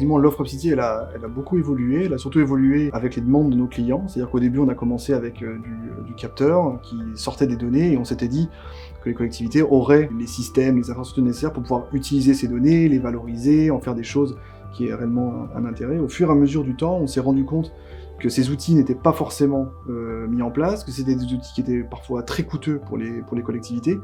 effectivement, l'offre UpCity, elle a beaucoup évolué. Elle a surtout évolué avec les demandes de nos clients. C'est-à-dire qu'au début, on a commencé avec du capteur qui sortait des données et on s'était dit que les collectivités auraient les systèmes, les infrastructures nécessaires pour pouvoir utiliser ces données, les valoriser, en faire des choses qui aient réellement un intérêt. Au fur et à mesure du temps, on s'est rendu compte que ces outils n'étaient pas forcément mis en place, que c'était des outils qui étaient parfois très coûteux pour les collectivités,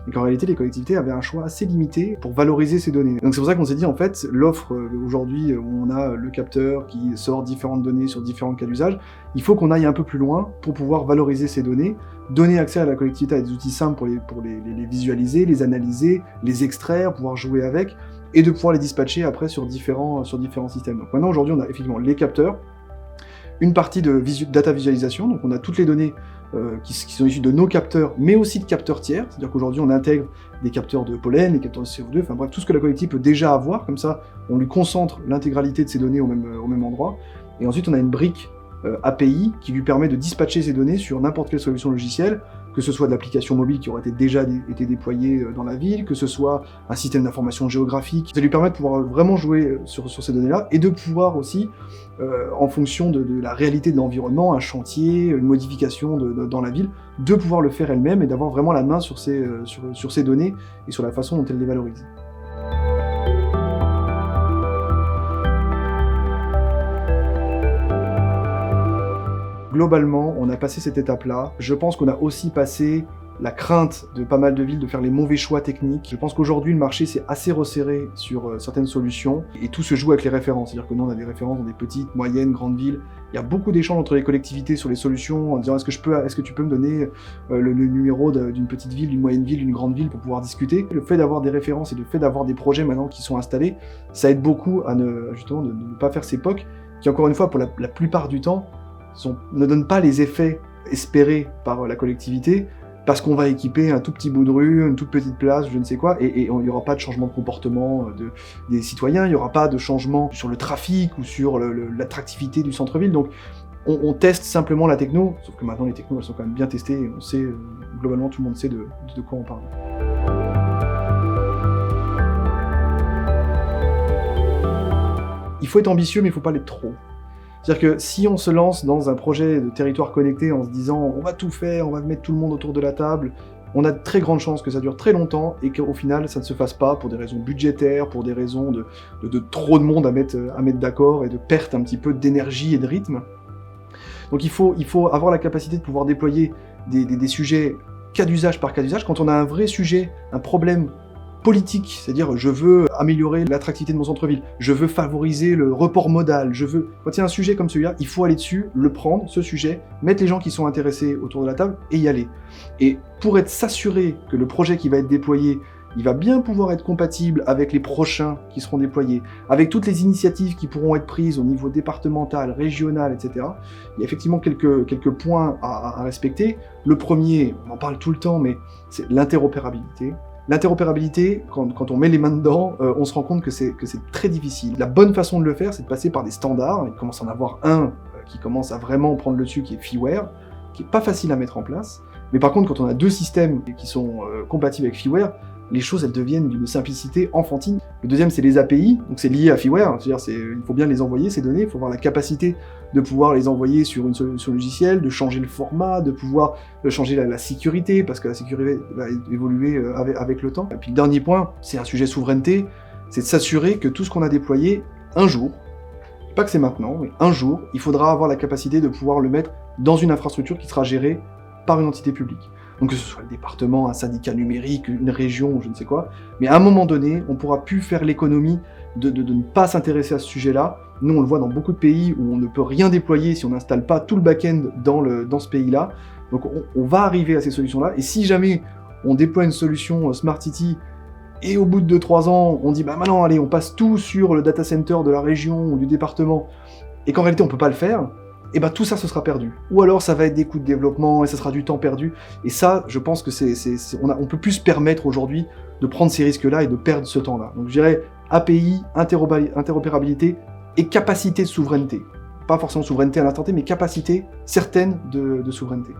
et qu'en réalité, les collectivités avaient un choix assez limité pour valoriser ces données. Donc c'est pour ça qu'on s'est dit, en fait, l'offre aujourd'hui où on a le capteur qui sort différentes données sur différents cas d'usage, il faut qu'on aille un peu plus loin pour pouvoir valoriser ces données, donner accès à la collectivité à des outils simples pour les visualiser, les analyser, les extraire, pouvoir jouer avec, et de pouvoir les dispatcher après sur différents systèmes. Donc maintenant, aujourd'hui, on a effectivement les capteurs, une partie de data visualisation, donc on a toutes les données qui sont issues de nos capteurs, mais aussi de capteurs tiers, c'est-à-dire qu'aujourd'hui on intègre des capteurs de pollen, des capteurs de CO2, enfin bref, tout ce que la collectivité peut déjà avoir, comme ça on lui concentre l'intégralité de ces données au même endroit, et ensuite on a une brique API qui lui permet de dispatcher ces données sur n'importe quelle solution logicielle, que ce soit de l'application mobile qui aurait déjà été déployée dans la ville, que ce soit un système d'information géographique. Ça lui permet de pouvoir vraiment jouer sur ces données-là et de pouvoir aussi, en fonction de la réalité de l'environnement, un chantier, une modification dans la ville, de pouvoir le faire elle-même et d'avoir vraiment la main sur ces données et sur la façon dont elle les valorise. Globalement, on a passé cette étape-là. Je pense qu'on a aussi passé la crainte de pas mal de villes de faire les mauvais choix techniques. Je pense qu'aujourd'hui, le marché s'est assez resserré sur certaines solutions et tout se joue avec les références. C'est-à-dire que nous, on a des références dans des petites, moyennes, grandes villes. Il y a beaucoup d'échanges entre les collectivités sur les solutions en disant est-ce que tu peux me donner le numéro d'une petite ville, d'une moyenne ville, d'une grande ville pour pouvoir discuter. Le fait d'avoir des références et le fait d'avoir des projets maintenant qui sont installés, ça aide beaucoup à justement de ne pas faire ces POC qui, encore une fois, pour la plupart du temps, ne donnent pas les effets espérés par la collectivité, parce qu'on va équiper un tout petit bout de rue, une toute petite place, je ne sais quoi, et il n'y aura pas de changement de comportement des citoyens, il n'y aura pas de changement sur le trafic ou sur l'attractivité du centre-ville. Donc on teste simplement la techno, sauf que maintenant les technos elles sont quand même bien testées, et on sait, globalement tout le monde sait de quoi on parle. Il faut être ambitieux, mais il ne faut pas l'être trop. C'est-à-dire que si on se lance dans un projet de territoire connecté en se disant on va tout faire, on va mettre tout le monde autour de la table, on a de très grandes chances que ça dure très longtemps et qu'au final ça ne se fasse pas pour des raisons budgétaires, pour des raisons de trop de monde à mettre d'accord et de perte un petit peu d'énergie et de rythme. Donc il faut avoir la capacité de pouvoir déployer des sujets cas d'usage par cas d'usage. Quand on a un vrai sujet, un problème politique, c'est-à-dire je veux améliorer l'attractivité de mon centre-ville, je veux favoriser le report modal, quand il y a un sujet comme celui-là, il faut aller dessus, le prendre, ce sujet, mettre les gens qui sont intéressés autour de la table et y aller. Et pour s'assurer que le projet qui va être déployé, il va bien pouvoir être compatible avec les prochains qui seront déployés, avec toutes les initiatives qui pourront être prises au niveau départemental, régional, etc. Il y a effectivement quelques points à respecter. Le premier, on en parle tout le temps, mais c'est l'interopérabilité. L'interopérabilité, quand on met les mains dedans, on se rend compte que c'est très difficile. La bonne façon de le faire, c'est de passer par des standards. Il commence à en avoir un qui commence à vraiment prendre le dessus, qui est Feeware, qui est pas facile à mettre en place. Mais par contre, quand on a deux systèmes qui sont compatibles avec Feeware, les choses elles deviennent d'une simplicité enfantine. Le deuxième, c'est les API, donc c'est lié à Feeware, c'est-à-dire il faut bien les envoyer, ces données, il faut avoir la capacité de pouvoir les envoyer sur une solution logicielle, de changer le format, de pouvoir changer la sécurité, parce que la sécurité va évoluer avec le temps. Et puis le dernier point, c'est un sujet souveraineté, c'est de s'assurer que tout ce qu'on a déployé, un jour, pas que c'est maintenant, mais un jour, il faudra avoir la capacité de pouvoir le mettre dans une infrastructure qui sera gérée par une entité publique. Donc que ce soit le département, un syndicat numérique, une région, ou je ne sais quoi, mais à un moment donné, on ne pourra plus faire l'économie de ne pas s'intéresser à ce sujet-là. Nous, on le voit dans beaucoup de pays où on ne peut rien déployer si on n'installe pas tout le back-end dans ce pays-là. Donc on va arriver à ces solutions-là, et si jamais on déploie une solution Smart City, et au bout de 2-3 ans, on dit bah maintenant, allez, on passe tout sur le data center de la région ou du département, et qu'en réalité on ne peut pas le faire, et ben tout ça ce sera perdu. Ou alors ça va être des coûts de développement et ça sera du temps perdu. Et ça, je pense que on peut plus se permettre aujourd'hui de prendre ces risques-là et de perdre ce temps-là. Donc je dirais API, interopérabilité et capacité de souveraineté. Pas forcément souveraineté à l'instant T, mais capacité certaine de souveraineté.